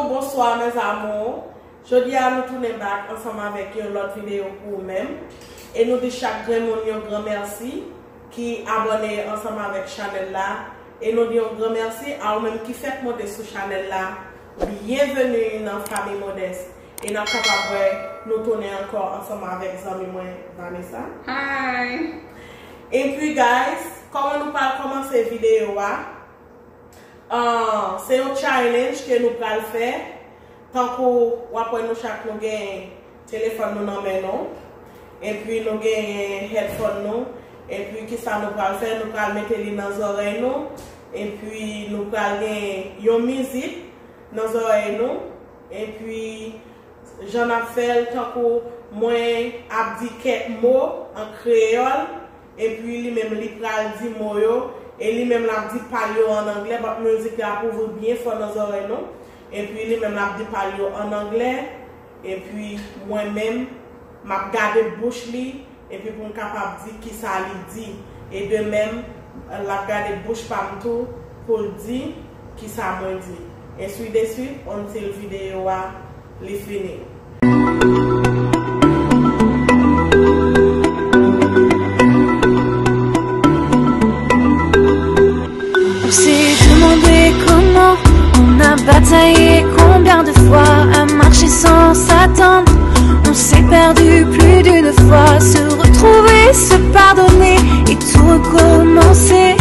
bonsoir mes amours. Aujourd'hui, nous tournons back ensemble avec une autre vidéo pour vous-même. Et nous disons chaque grand merci qui abonné ensemble avec Chanel là. Et nous disons un grand merci à vous-même qui fait monter sur Chanel là. Bienvenue dans la famille modeste. Et nous sommes capables de nous tourner encore ensemble avec amis Vanessa. Hi! Et puis, guys, comment nous allons commencer la vidéo? C'est un challenge que nous allons faire. Tant que après nous chaque nous gagne téléphone nous dans main et puis nous gagne headphone nous et puis qui ça nous allons faire nous allons mettre les dans les oreilles nous et puis nous allons gagner une musique dans les oreilles nous et puis j'en ai fait tant que moi a dit quelques mots en créole et puis lui même lui pral dit mots et lui même l'a dit parler en anglais parce que musique là pour vous bien fort dans les oreilles nous. Et puis, lui même l'a dit parler en anglais. Et puis, moi-même, m'a gardé bouche li. Et puis, pour me capable de dire qui ça lui dit. Et de même, l'a gardé bouche par tout pour dire qui ça m'a dit. Et suite de suite, on sait la vidéo à les finir. On s'est demandé comment. On a bataillé combien de fois à marcher sans s'attendre. On s'est perdu plus d'une fois. Se retrouver, se pardonner et tout recommencer.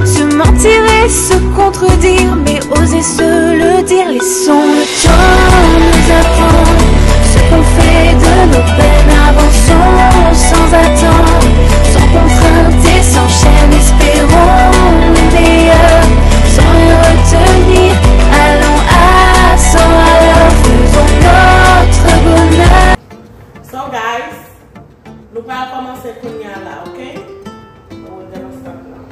Se mentir et se contredire, mais oser se le dire. Laissons le temps nous attendre. Ce qu'on fait de nos peines, avançons sans attendre. Sans contrainte et sans chaîne, espérons le meilleur. Sans rien retenir, allons à son alors, faisons notre bonheur. So guys, nous allons commencer KONNYA là, ok? We're gonna start now.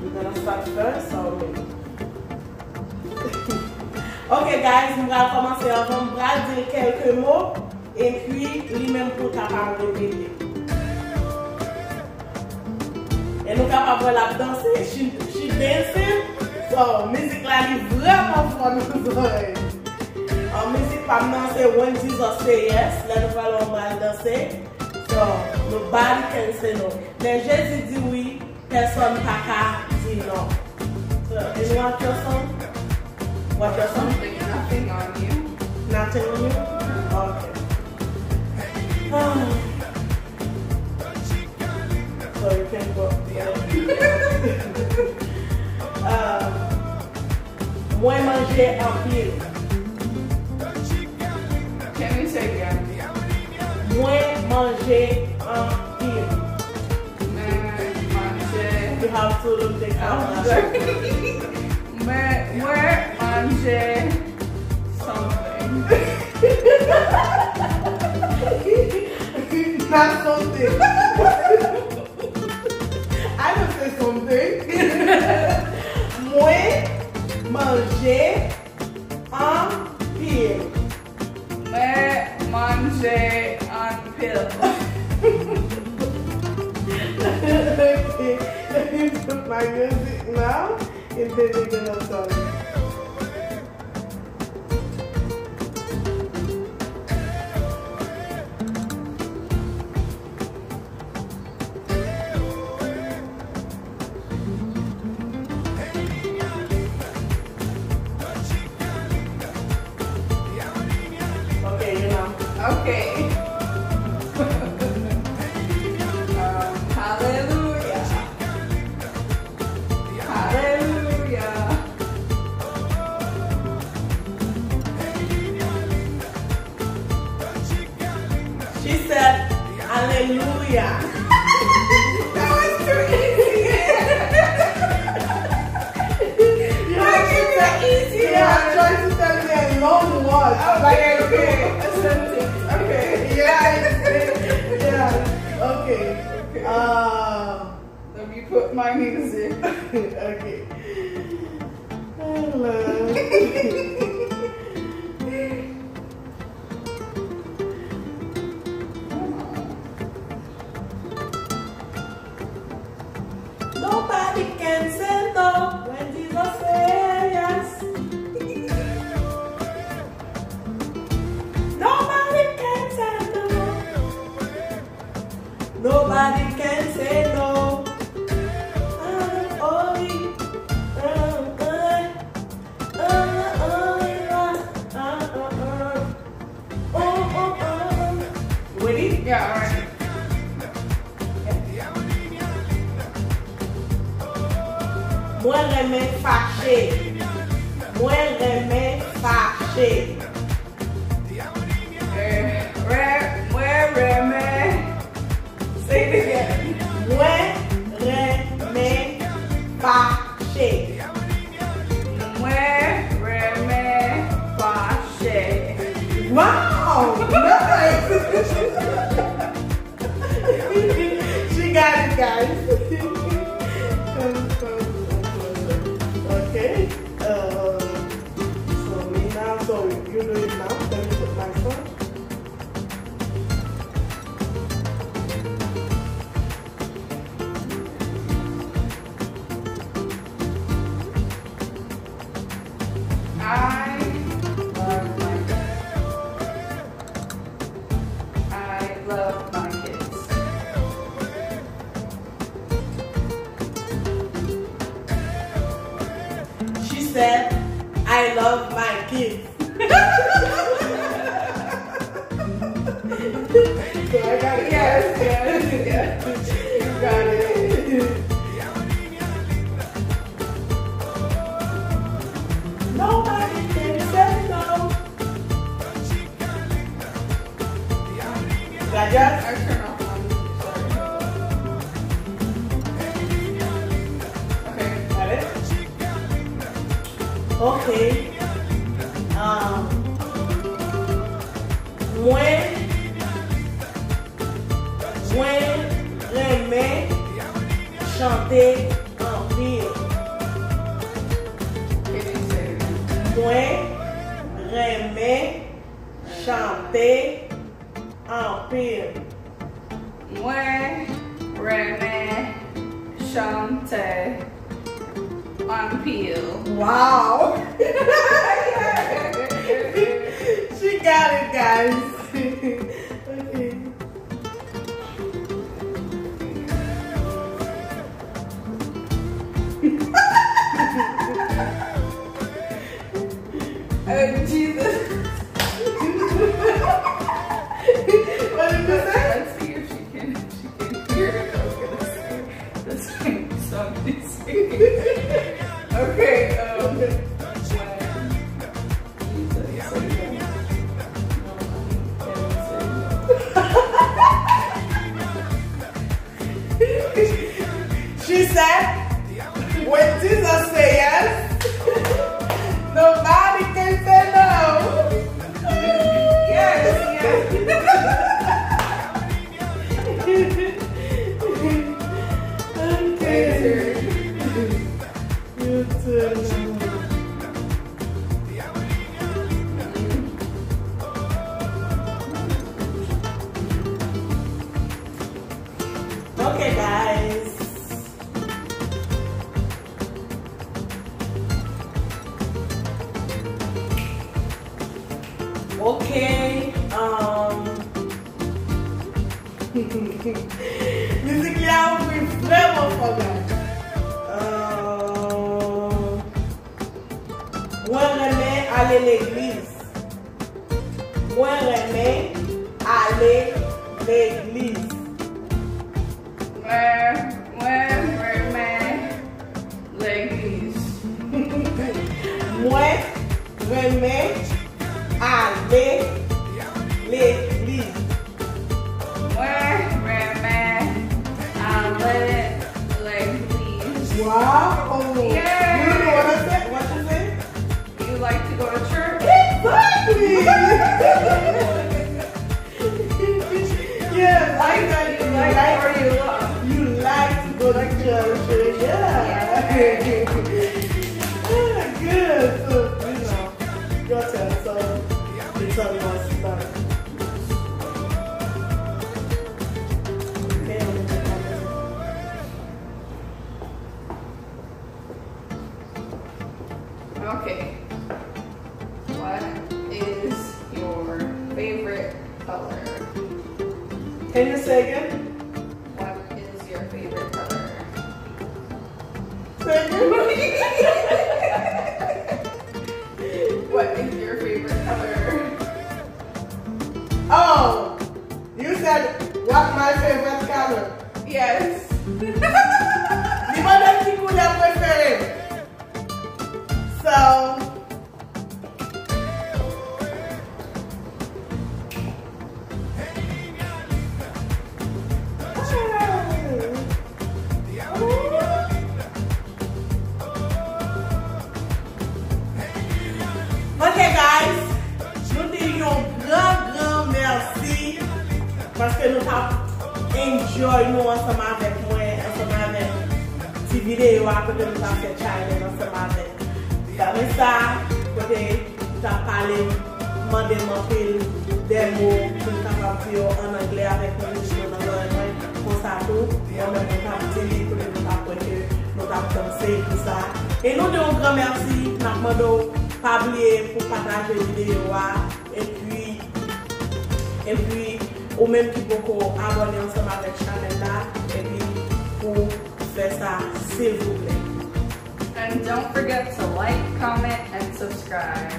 We're gonna start first, so ok guys, nous allons commencer avant de dire quelques mots et puis lui-même pour capable de répéter. Et nous capables de danser, she dancing, so musique là est vraiment fort dans nos oreilles. En musique pas danser when Jesus say yes, là nous allons danser, so nobody can say no. Mais Jésus dit oui, personne n'a qu'à dire non. So, anyone your song? What your song? Nothing on you. Nothing on you? Okay. So you can go. Moi manger Anpil. Can we say again? Moi manger Anpil. Manger. You have to look the camera. Where manger something. Not something. I will say something. Moi manger Anpil. Manger Anpil. Okay, let me put my music now and then we're gonna start. Okay, you know. Okay. Hallelujah. Hallelujah. She said, hallelujah. That was too easy. You know, easy. yeah, trying to tell me a long word. Okay. A sentence. Okay. Yeah, okay. Let me put my music. Okay. Hello. Nobody can say no when Jesus says yes. remets fâché. Moi remets fâché. Moi remets. Say it again. Moi remets fâché. Moi remets fâché. Wow! Nice! She got it, guys. Okay. So me now. So you do it now. Let me put my phone. I love my kids. She said, I love my kids. So I got it. Yes. You got it. Nobody can say no. Gracias. I turn off my music. Okay. Got it? Okay. Moi remets chanter Anpil. Can you say it again? Moi remets chanter Anpil. Moi remets chanter Anpil. Wow. She got it, guys. Okay. Oh, Jesus. What did you say? Let's see if she can hear it. I was gonna say the same song she's singing. Okay, She said, when Jesus say yes, nobody can say no. yes. Okay. You too. Okay, guys. Okay. Musically, I will be vraiment forgot. Moi remets aller l'église. Moi remets aller l'église. Moi remets l'église. Moi remets aller l'église. Moi remets aller l'église. Wow! Yeah. You know what I said? What you say? You like to go to church? Exactly! Yeah, like that. You like or you love? You like to go to church. Yeah. Yeah, good. So, you know, your turn. So, it's all about start. Okay. What is your favorite color? Can you say again? What is your favorite color? Say again? What is your favorite color? Oh, you said what my favorite color? Yes. Dis-moi d'un petit coup de préféré. So, okay guys, nous disons grand merci parce que nous avons enjoy nous ensemble avec moi, ensemble avec ces vidéos après que nous avons fait challenge ensemble avec. Comme ça, côté nous avons parlé, demandé des mots pour nous apprendre en anglais avec nous pour ça tout, et on a dit pour nous apprendre que nous avons dansé tout ça. Et nous disons grand merci, nous demandons pas oublier pour partager la vidéo et puis ou même qui beaucoup abonner ensemble avec la chaîne là et puis pour faire ça s'il vous plaît. And don't forget to like, comment, and subscribe.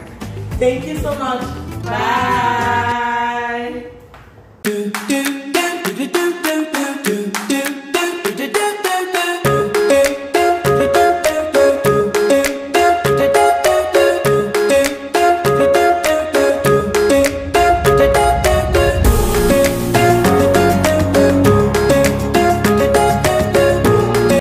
Thank you so much. Bye.